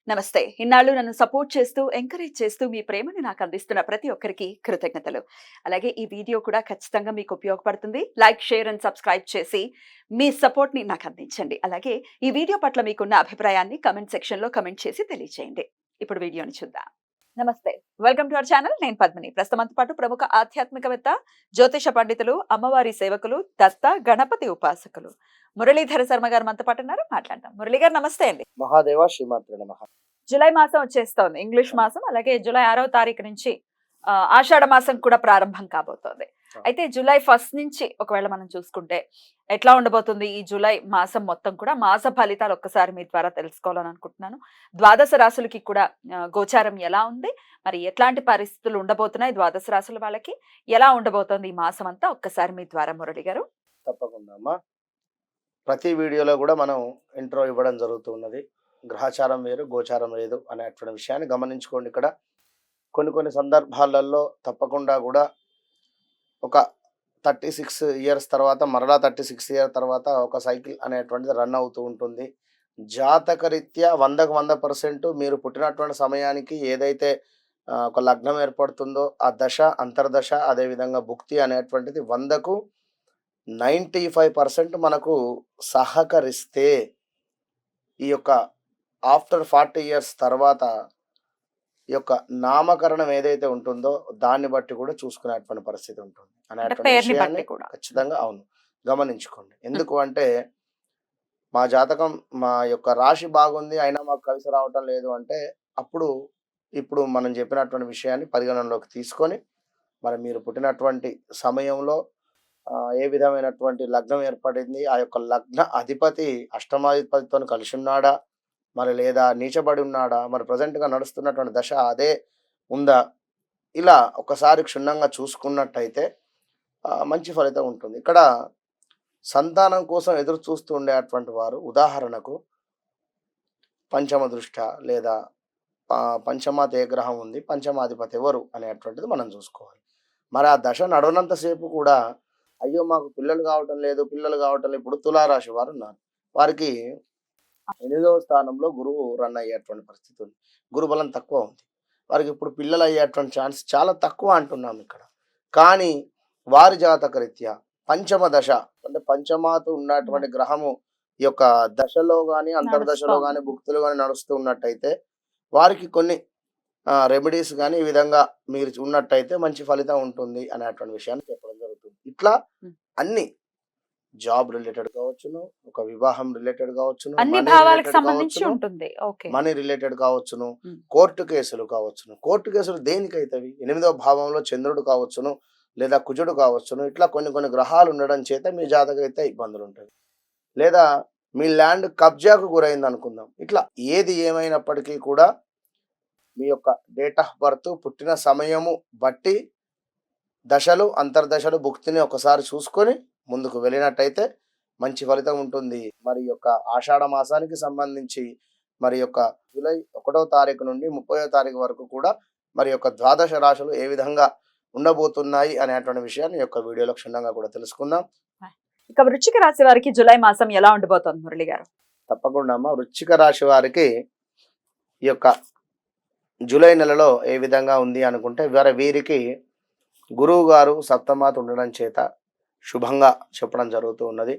నమస్తే. ఇన్నాళ్ళు నన్ను సపోర్ట్ చేస్తూ, ఎంకరేజ్ చేస్తూ మీ ప్రేమని నాకు అందిస్తున్న ప్రతి ఒక్కరికి కృతజ్ఞతలు. అలాగే ఈ వీడియో కూడా ఖచ్చితంగా మీకు ఉపయోగపడుతుంది. లైక్, షేర్ అండ్ సబ్స్క్రైబ్ చేసి మీ సపోర్ట్‌ని నాకు అందించండి. అలాగే ఈ వీడియో పట్ల మీకున్న అభిప్రాయాన్ని కామెంట్ సెక్షన్‌లో కామెంట్ చేసి తెలియజేయండి. ఇప్పుడు వీడియోని చూద్దాం. నమస్తే. Welcome to our channel. నేను పద్మిని. ప్రస్తుతం మనతో పాటు ప్రముఖ ఆధ్యాత్మికవేత్త, జ్యోతిష పండితులు, అమ్మవారి సేవకులు, దత్త గణపతి ఉపాసకులు మురళీధర శర్మ గారు మనతో పాటు ఉన్నారు. మాట్లాడదాం. మురళి గారు నమస్తే అండి. మహాదేవ శ్రీమాత్రే నమః. జులై మాసం వచ్చేస్తోంది. ఇంగ్లీష్ మాసం. అలాగే జులై 6వ తారీఖు నుంచి ఆషాఢ మాసం కూడా ప్రారంభం కాబోతోంది. అయితే జులై 1 నుంచి ఒకవేళ మనం చూసుకుంటే ఎట్లా ఉండబోతుంది ఈ జులై మాసం మొత్తం కూడా? మాస ఫలితాలు ఒక్కసారి మీ ద్వారా తెలుసుకోవాలని అనుకుంటున్నాను. ద్వాదశ రాశులకి కూడా గోచారం ఎలా ఉంది, మరి ఎట్లాంటి పరిస్థితులు ఉండబోతున్నాయి ద్వాదశ రాశుల వాళ్ళకి, ఎలా ఉండబోతోంది ఈ మాసం అంతా ఒక్కసారి మీ ద్వారా మురళి గారు. తప్పకుండా అమ్మా. ప్రతి వీడియోలో కూడా మనం ఇంట్రో ఇవ్వడం జరుగుతున్నది. గ్రహచారం వేరు, గోచారం లేదు అనేటువంటి విషయాన్ని గమనించుకోండి. ఇక్కడ కొన్ని సందర్భాలలో తప్పకుండా కూడా ఒక 36 ఇయర్స్ తర్వాత మరలా 36 ఇయర్స్ తర్వాత ఒక సైకిల్ అనేటువంటిది రన్ అవుతూ ఉంటుంది. జాతకరీత్యా 100కు 100% మీరు పుట్టినటువంటి సమయానికి ఏదైతే ఒక లగ్నం ఏర్పడుతుందో ఆ దశ, అంతర్దశ, అదేవిధంగా భుక్తి అనేటువంటిది 100కు 95% మనకు సహకరిస్తే ఈ యొక్క ఆఫ్టర్ 40 ఇయర్స్ తర్వాత ఈ యొక్క నామకరణం ఏదైతే ఉంటుందో దాన్ని బట్టి కూడా చూసుకునేటువంటి పరిస్థితి ఉంటుంది అనేటువంటి విషయాన్ని ఖచ్చితంగా అవును గమనించుకోండి. ఎందుకు అంటే మా జాతకం మా యొక్క రాశి బాగుంది అయినా మాకు కలిసి రావటం లేదు అంటే అప్పుడు ఇప్పుడు మనం చెప్పినటువంటి విషయాన్ని పరిగణనలోకి తీసుకొని మరి మీరు పుట్టినటువంటి సమయంలో ఏ విధమైనటువంటి లగ్నం ఏర్పడింది, ఆ యొక్క లగ్న అధిపతి అష్టమాధిపతితో కలిసి ఉన్నాడా, మరి లేదా నీచబడి ఉన్నాడా, మరి ప్రజెంట్గా నడుస్తున్నటువంటి దశ అదే ఉందా, ఇలా ఒకసారి క్షుణ్ణంగా చూసుకున్నట్టయితే మంచి ఫలితం ఉంటుంది. ఇక్కడ సంతానం కోసం ఎదురు చూస్తూ ఉండేటువంటి వారు ఉదాహరణకు పంచమ దృష్ట లేదా పంచమాత ఏ గ్రహం ఉంది, పంచమాధిపతి ఎవరు అనేటువంటిది మనం చూసుకోవాలి. మరి ఆ దశ నడవనంతసేపు కూడా అయ్యో మాకు పిల్లలు కావటం లేదు. ఇప్పుడు తులారాశి వారు ఉన్నారు. వారికి 8వ స్థానంలో గురువు రన్ అయ్యేటువంటి పరిస్థితి ఉంది. గురుబలం తక్కువ ఉంది. వారికి ఇప్పుడు పిల్లలు అయ్యేటువంటి ఛాన్స్ చాలా తక్కువ అంటున్నాం ఇక్కడ. కానీ వారి జాతక రీత్యా పంచమ దశ అంటే పంచమాత ఉన్నటువంటి గ్రహము ఈ యొక్క దశలో కానీ అంతర్దశలో కానీ భుక్తులు కానీ నడుస్తూ ఉన్నట్టయితే వారికి కొన్ని రెమెడీస్ కానీ ఈ విధంగా మీరు ఉన్నట్టయితే మంచి ఫలితం ఉంటుంది అనేటువంటి విషయాన్ని చెప్పడం జరుగుతుంది. ఇట్లా అన్ని జాబ్ రిలేటెడ్ కావచ్చును, ఒక వివాహం రిలేటెడ్ కావచ్చును, మనీ రిలేటెడ్ కావచ్చును, కోర్టు కేసులు కావచ్చును. కోర్టు కేసులు దేనికైతవి? 8వ భావంలో చంద్రుడు కావచ్చును లేదా కుజుడు కావచ్చును. ఇట్లా కొన్ని గ్రహాలు ఉండడం చేత మీ జాతకం అయితే ఇబ్బందులు ఉంటాయి. లేదా మీ ల్యాండ్ కబ్జాకు గురైంది అనుకుందాం. ఇట్లా ఏది ఏమైనప్పటికీ కూడా మీ యొక్క డేట్ ఆఫ్ బర్త్, పుట్టిన సమయము బట్టి దశలు, అంతర్దశలు, భుక్తిని ఒకసారి చూసుకొని ముందుకు వెళ్ళినట్టయితే మంచి ఫలితం ఉంటుంది. మరి యొక్క ఆషాఢ మాసానికి సంబంధించి మరి యొక్క జూలై 1వ తారీఖు నుండి 30వ తారీఖు వరకు కూడా మరి యొక్క ద్వాదశ రాశులు ఏ విధంగా ఉండబోతున్నాయి అనేటువంటి విషయాన్ని యొక్క వీడియోలో క్షుణ్ణంగా కూడా తెలుసుకుందాం. ఇక వృశ్చిక రాశి వారికి జూలై మాసం ఎలా ఉండబోతోంది మురళి గారు? తప్పకుండా అమ్మ. వృశ్చిక రాశి వారికి ఈ యొక్క జూలై నెలలో ఏ విధంగా ఉంది అనుకుంటే వీరికి గురువు గారు సప్తమాత ఉండడం చేత శుభంగా చెప్పడం జరుగుతూ ఉన్నది.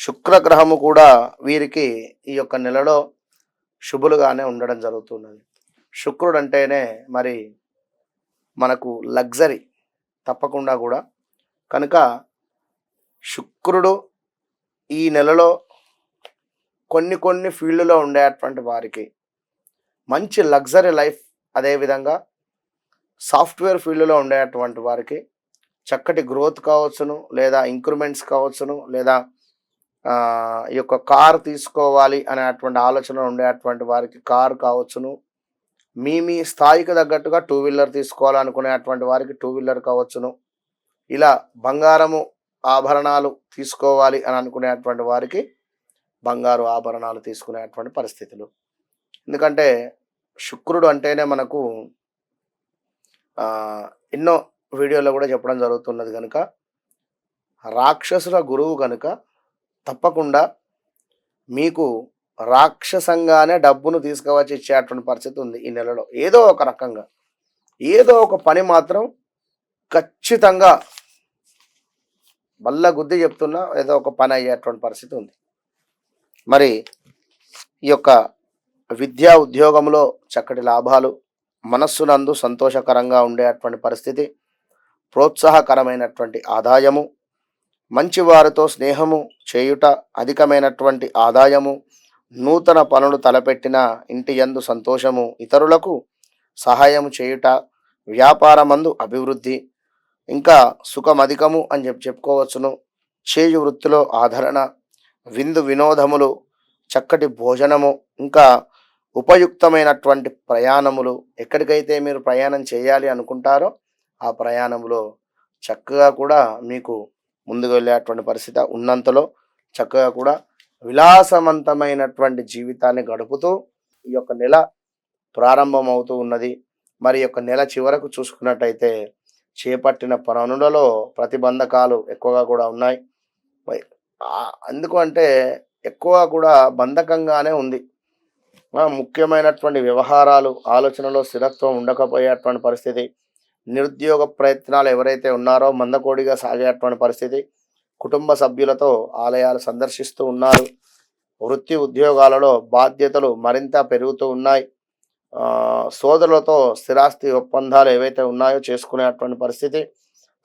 శుక్రగ్రహము కూడా వీరికి ఈ యొక్క నెలలో శుభులుగానే ఉండడం జరుగుతున్నది. శుక్రుడు అంటేనే మరి మనకు లగ్జరీ తప్పకుండా కూడా. కనుక శుక్రుడు ఈ నెలలో కొన్ని ఫీల్డ్లో ఉండేటువంటి వారికి మంచి లగ్జరీ లైఫ్, అదేవిధంగా సాఫ్ట్వేర్ ఫీల్డ్లో ఉండేటువంటి వారికి చక్కటి గ్రోత్ కావచ్చును, లేదా ఇంక్రిమెంట్స్ కావచ్చును, లేదా ఈ యొక్క కార్ తీసుకోవాలి అనేటువంటి ఆలోచన ఉండేటువంటి వారికి కార్ కావచ్చును, మీ స్థాయికి తగ్గట్టుగా 2 వీలర్ తీసుకోవాలనుకునేటువంటి వారికి 2 వీలర్ కావచ్చును, ఇలా బంగారము ఆభరణాలు తీసుకోవాలి అని అనుకునేటువంటి వారికి బంగారు ఆభరణాలు తీసుకునేటువంటి పరిస్థితులు. ఎందుకంటే శుక్రుడు అంటేనే మనకు ఎన్నో వీడియోలో కూడా చెప్పడం జరుగుతున్నది. కనుక రాక్షసుల గురువు కనుక తప్పకుండా మీకు రాక్షసంగానే డబ్బును తీసుకువచ్చి ఇచ్చేటువంటి పరిస్థితి ఉంది ఈ నెలలో. ఏదో ఒక రకంగా ఏదో ఒక పని మాత్రం ఖచ్చితంగా బల్ల గుద్ది చెప్తున్నా ఏదో ఒక పని అయ్యేటువంటి పరిస్థితి ఉంది. మరి ఈ యొక్క విద్యా ఉద్యోగంలో చక్కటి లాభాలు, మనస్సునందు సంతోషకరంగా ఉండేటువంటి పరిస్థితి, ప్రోత్సాహకరమైనటువంటి ఆదాయము, మంచి వారితో స్నేహము చేయుట, అధికమైనటువంటి ఆదాయము, నూతన పనులు తలపెట్టిన ఇంటి యందు సంతోషము, ఇతరులకు సహాయం చేయుట, వ్యాపారమందు అభివృద్ధి, ఇంకా సుఖమధికము అని చెప్పుకోవచ్చును. చేయు వృత్తిలో ఆదరణ, విందు వినోదములు, చక్కటి భోజనము, ఇంకా ఉపయుక్తమైనటువంటి ప్రయాణములు. ఎక్కడికైతే మీరు ప్రయాణం చేయాలి అనుకుంటారో ఆ ప్రయాణంలో చక్కగా కూడా మీకు ముందుకు వెళ్ళేటువంటి పరిస్థితి, ఉన్నంతలో చక్కగా కూడా విలాసవంతమైనటువంటి జీవితాన్ని గడుపుతూ ఈ యొక్క నెల ప్రారంభమవుతూ ఉన్నది. మరి యొక్క నెల చివరకు చూసుకున్నట్టయితే చేపట్టిన పనులలో ప్రతిబంధకాలు ఎక్కువగా కూడా ఉన్నాయి. ఎందుకంటే ఎక్కువ కూడా బంధకంగానే ఉంది. ముఖ్యమైనటువంటి వ్యవహారాలు, ఆలోచనలో స్థిరత్వం ఉండకపోయేటువంటి పరిస్థితి, నిరుద్యోగ ప్రయత్నాలు ఎవరైతే ఉన్నారో మందకోడిగా సాగేటువంటి పరిస్థితి, కుటుంబ సభ్యులతో ఆలయాలు సందర్శిస్తూ ఉన్నారు. వృత్తి ఉద్యోగాలలో బాధ్యతలు మరింత పెరుగుతూ ఉన్నాయి. సోదరులతో స్థిరాస్తి ఒప్పందాలు ఏవైతే ఉన్నాయో చేసుకునేటువంటి పరిస్థితి,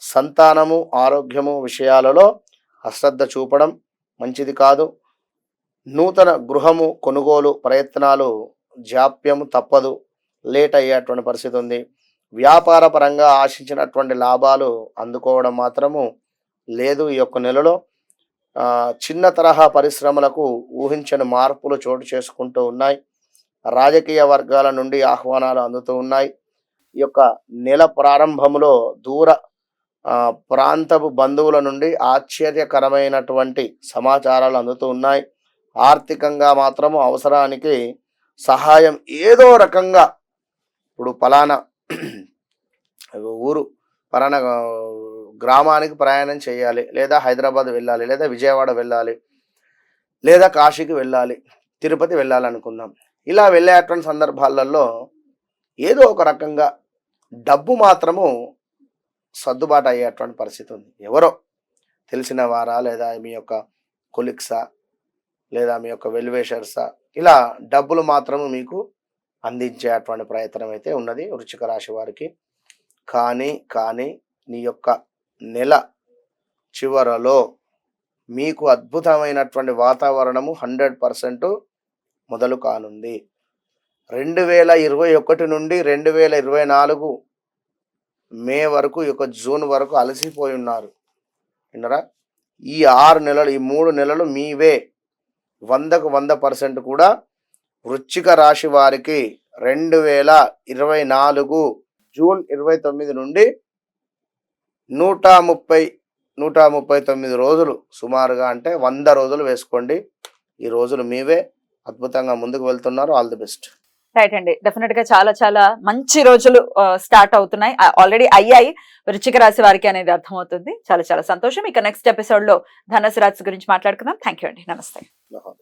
సంతానము ఆరోగ్యము విషయాలలో అశ్రద్ధ చూపడం మంచిది కాదు. నూతన గృహము కొనుగోలు ప్రయత్నాలు జాప్యము తప్పదు, లేట్ అయ్యేటువంటి పరిస్థితి ఉంది. వ్యాపార పరంగా ఆశించినటువంటి లాభాలు అందుకోవడం మాత్రము లేదు ఈ యొక్క నెలలో. చిన్న తరహా పరిశ్రమలకు ఊహించని మార్పులు చోటు చేసుకుంటూ ఉన్నాయి. రాజకీయ వర్గాల నుండి ఆహ్వానాలు అందుతూ ఉన్నాయి. ఈ యొక్క నెల ప్రారంభంలో దూర ప్రాంతపు బంధువుల నుండి ఆశ్చర్యకరమైనటువంటి సమాచారాలు అందుతూ ఉన్నాయి. ఆర్థికంగా మాత్రము అవసరానికి సహాయం ఏదో రకంగా, ఇప్పుడు పలానా ఊరు పలానా గ్రామానికి ప్రయాణం చేయాలి, లేదా హైదరాబాద్ వెళ్ళాలి, లేదా విజయవాడ వెళ్ళాలి, లేదా కాశీకి వెళ్ళాలి, తిరుపతి వెళ్ళాలనుకుందాం. ఇలా వెళ్ళేటువంటి సందర్భాలలో ఏదో ఒక రకంగా డబ్బు మాత్రము సర్దుబాటు అయ్యేటువంటి పరిస్థితి ఉంది. ఎవరో తెలిసిన వారా, లేదా మీ యొక్క కొలిక్సా, లేదా మీ యొక్క వెల్వేషర్సా, ఇలా డబ్బులు మాత్రము మీకు అందించేటువంటి ప్రయత్నం అయితే ఉన్నది వృశ్చిక రాశి వారికి. కానీ నీ యొక్క నెల చివరలో మీకు అద్భుతమైనటువంటి వాతావరణము 100% మొదలు కానుంది. 2021 నుండి 2024 మే వరకు, ఈ యొక్క జూన్ వరకు అలసిపోయి ఉన్నారు విన్నరా. ఈ 6 నెలలు, ఈ 3 నెలలు మీవే. 100కు 100% కూడా వృశ్చిక రాశి వారికి 2024 జూన్ 29 నుండి 139 రోజులు సుమారుగా, అంటే 100 రోజులు వేసుకోండి. ఈ రోజులు మీవే. అద్భుతంగా ముందుకు వెళ్తున్నారు. All the best. రైట్ అండి, డెఫినెట్ గా చాలా చాలా మంచి రోజులు స్టార్ట్ అవుతున్నాయి, ఆల్రెడీ అయ్యాయి వృశ్చిక రాశి వారికి అనేది అర్థమవుతుంది. చాలా చాలా సంతోషం. ఇక నెక్స్ట్ ఎపిసోడ్ లో ధనుసు రాశి గురించి మాట్లాడుకుందాం. థ్యాంక్ యూ అండి, నమస్తే.